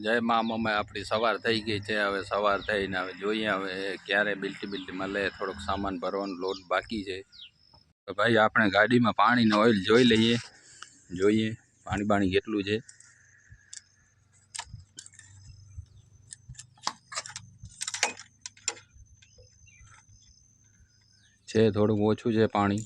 જય મા મમ્મી આપણી સવાર થઈ ગઈ છે। હવે સવાર થઈને હવે જોઈએ હવે ક્યારે બિલ્ટી મળે। થોડોક સામાન ભરવાનો લોડ બાકી છે। તો ભાઈ આપણે ગાડીમાં પાણીનો ઓઇલ જોઈ લઈએ, જોઈએ પાણી કેટલું છે। થોડુંક ઓછું છે પાણી।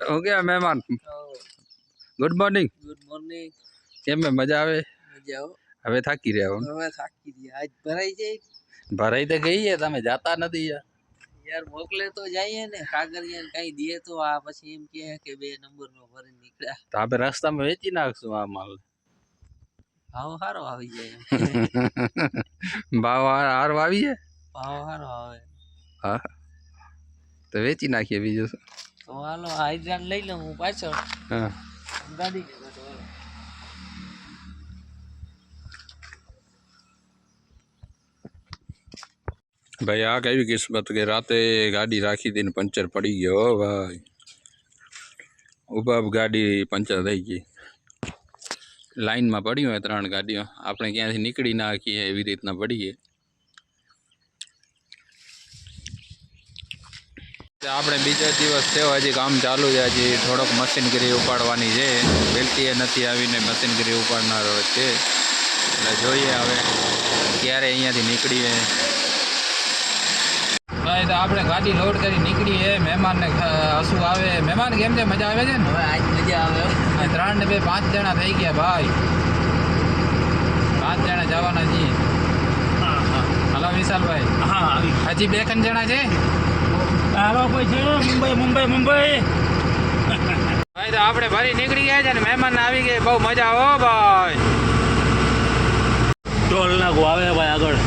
हो गया मेहमान, गुड मॉर्निंग। Good morning. केम में मजा आवे? मजा आओ। હવે થાકી રહ્યા હું। હવે થાકી ગયા। આજ ભરાઈ જાય। ભરાઈ તો ગઈ છે, તમે જાતા નથી યાર। યાર મોકલે તો જઈએ ને, કાગળિયા કઈ દે તો આ પછી એમ કે 2 નંબર નો ભરી નીકળ્યા। તો આપણે રસ્તામાં વેચી નાખશું આ માલ। ભાવ સારો આવી જાય। ભાવ હારો આવી છે, ભાવ સારો આવે। હા તો વેચી નાખીએ બીજું શું। તો હાલો હાઈડ્રાન લઈ લઉં હું પાછળ। હા ગાડી ને કાઢો હાલો। भाई आ गई किस्मत के राते गाड़ी राखी थी पंचर पड़ी गयो भाई। उभा गाड़ी पंचर थी गई। लाइन में पड़ी है 3 गाड़ियों, आपने क्या निकली ना की है एवं रीतना पड़ी है। આપણે બીજો દિવસ છે, હજી કામ ચાલુ છે। હજી થોડોક મશીનગીરી ઉપાડવાની છે। બેલ્ટીએ નથી આવીને મશીનગીરી ઉપાડનારો છે, એટલે જોઈએ હવે ક્યારે અહીંયાથી નીકળીએ। ભાઈ તો આપણે ગાડી લોડ કરી નીકળીએ। મહેમાનને હસવું આવે। મહેમાન કેમ છે, મજા આવે છે ને? હવે આજ મજા આવે। 3 ને 2 5 જણા થઈ ગયા ભાઈ। 5 જણા જવાના છીએ। હલો વિશાલભાઈ। હા હજી 2 જણા છે। હાલો કોઈ છે મુંબઈ। ભાઈ તો આપણે ભરી નીકળી ગયા છે ને મહેમાન આવી ગયે, બહુ મજા હો ભાઈ। ટોલ નાકો આવે ભાઈ આગળ,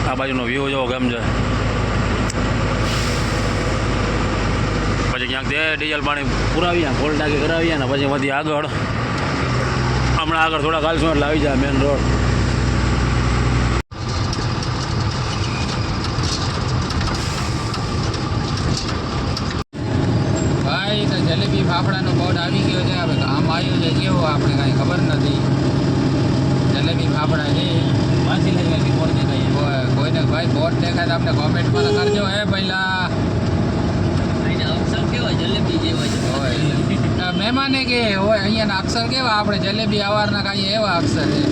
આ બાજુનો વ્યૂ જોવો કેમ છે। પછી ક્યાંક દે ડીઝલ પાણી પુરાવીએ, ફોલ ટાંકી કરાવીએ ને પછી વધી આગળ, હમણાં આગળ થોડા કાલશું એટલે આવી જાય મેન રોડ। ભાઈ તો જલેબી ફાફડાનો બોર્ડ આવી ગયો છે। હવે કામ આવ્યું છે કેવું આપણે કાંઈ ખબર નથી। જલેબી ફાફડા છે, વાંચી લઈ બોર્ડ દેખાય। કોઈને ભાઈ બોર્ડ દેખાય તો આપણે કોમેન્ટમાં તો કરજો હે પહેલા। અક્ષર કેવા જલેબી જેવા છે। મહેમાને કે હોય અહીંયાના અક્ષર કેવા, આપણે જલેબી અવારના કાંઈ એવા અક્ષર છે।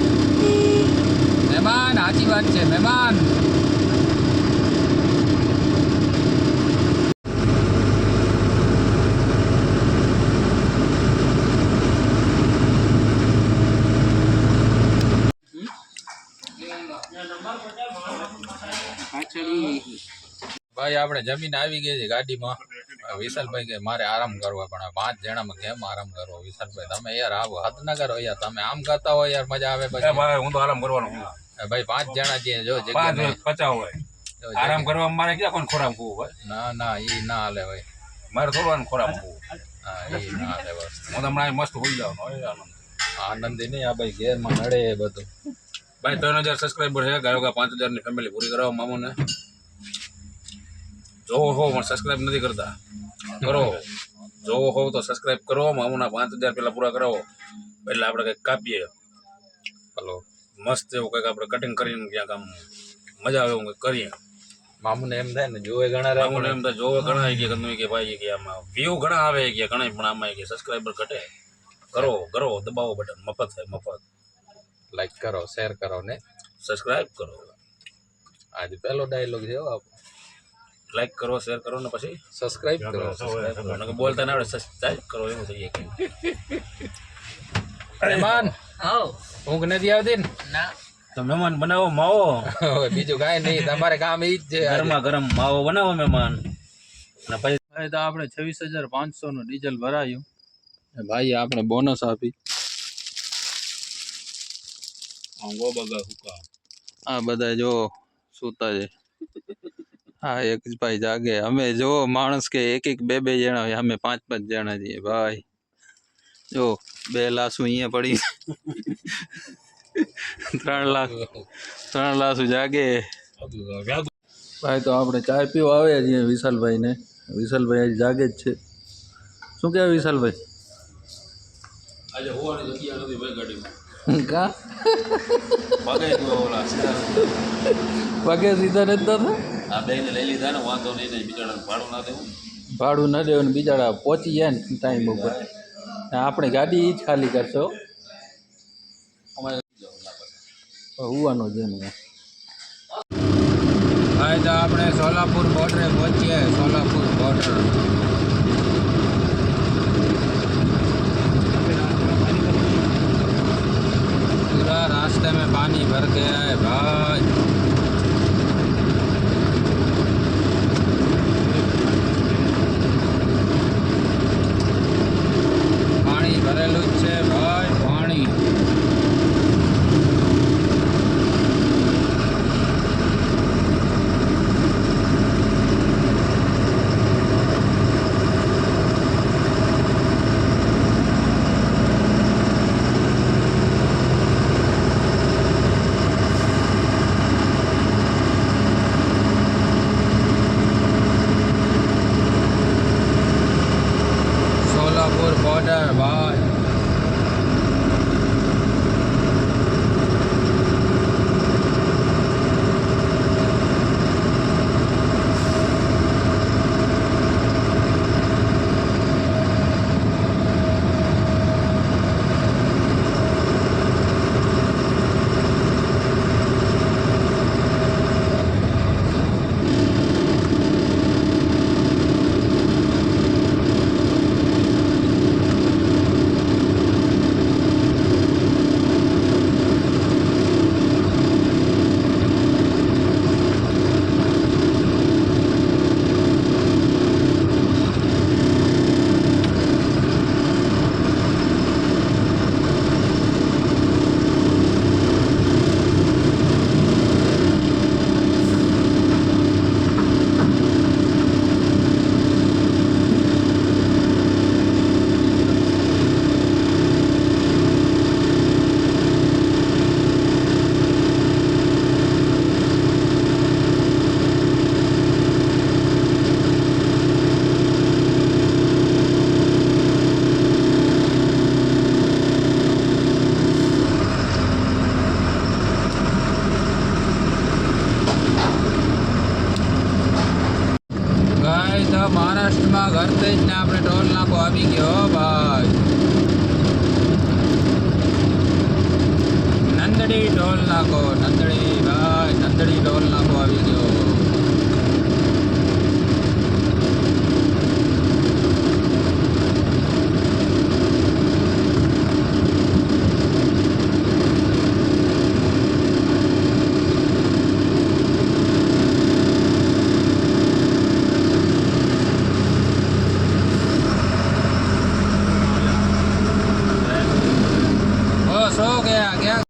મહેમાન સાચી વાત છે મહેમાન। ભાઈ આપણે જમીન આવી ગઈ છે ગાડીમાં। વિશાલભાઈ કે મારે આરામ કરવા, પણ 5 જણામાં કેમ આરામ કરવો? વિશાલભાઈ તમે યાર આવો હદ ના કરો યાર, તમે આમ કરતા હોય યાર મજા આવે પછી। ભાઈ હું તો આરામ કરવાનો હું ભાઈ 5 જણા છીએ, જો 5 50 હોય આરામ કરવામાં મારે ક્યાં કોણ ખોરાક પૂવું ભાઈ? ના ના ઈ ના હાલે ભાઈ, મારે થોડું ખોરાક પૂવું। હા ઈ ના હાલે બસ। હું તો હમણાં મસ્ત હોઈ જાવ આનંદી નહીં આ ભાઈ ઘેરમાં નડે એ બધું। ભાઈ 3000 સબસ્ક્રાઈબર છે, ગાયો 5000 ની ફેમિલી પૂરી કરાવો મામુને। જોવો હો પણ સબસ્ક્રાઈબ નથી કરતા, કરો। જોવો હો તો સબસ્ક્રાઈબ કરો, મામુના 5000 પેલા પૂરા કરાવો એટલે આપણે કંઈક કાપીએ। હલો મસ્ત એવું કંઈક આપણે કટિંગ કરીને ક્યાંક આમ મજા આવે એવું કંઈક કરીએ। મામુને એમ થાય ને જોવે ઘણા મામુને એમ થાય જોવે ઘણા કે ગમે કે ભાઈ કે આમાં વ્યૂ ઘણા આવે કે ઘણા, પણ આમાં કે સબસ્ક્રાઈબર ઘટે। કરો દબાવો બટન, મફત થાય મફત। લાઈક કરો, શેર કરો ને સબસ્ક્રાઈબ કરો। આજે પહેલો ડાયલોગ છે આપણો। લાઈક કરો, શેર કરો ને પછી સબસ્ક્રાઇબ કરો। બોલતા ના આવડે સબસ્ક્રાઈબ કરો એવું થઈએ કે મહેમાન હાઉ ઊંઘ નથી આવતી ને? ના તો મહેમાન બનાવો માવો, બીજું કાંઈ નહીં, તમારે કામ ઈ જ છે। ગરમા ગરમ માવો બનાવો મહેમાન અને પછી તો આપણે 26,500 નું ડીઝલ ભરાયું ભાઈ, આપણે બોનસ આપી। ગો બગા હુકા આ બધા જો સૂતા છે। હા એક જ ભાઈ જાગે। અમે જો માણસ કે 1-1 2-2 જણા હોય, અમે 5-5 જણા છીએ ભાઈ। જો 2 લાસુ અહીંયા પડી 3 લાસુ જાગે ભાઈ. તો આપણે ચાય પીવા આવ્યા છીએ વિશાલભાઈને. વિશાલભાઈ આજે જાગે જ છે. શું કહેવાય વિશાલભાઈ? આજે હોવાની જગ્યા નથી ભાઈ ગાડીમાં. કા પગે ઓલા સીધા પગે સીધા નથી થતા? આ બેને લઈ લીધા ને વાંધો નહીં ને બિચારાને ભાડું ના દેવું. ભાડું ન દેવાનું, બિચારા પહોંચી જાય ને ટાઈમ ઉપર. આપણે ગાડી જ ખાલી કરશો. અમારે હોવાનો છે ને ભાઈ. તો આપણે સોલાપુર બોર્ડરે પહોંચીએ. સોલાપુર બોર્ડર पूरा रास्ते में पानी भर गया है भाई. પાણી ભરેલું જ છે ભાઈ, પાણી. સોલાપુર બોર્ડર ભાઈ. ગાઈસ તો મહારાષ્ટ્રમાં ઘરથી જ ને આપણે ટોલ નાકો આવી ગયો હો ભાઈ. નંદડી ટોલ નાકો, નંદડી ભાઈ, નંદડી ટોલ નાકો આવી ગયો. सो गया क्या?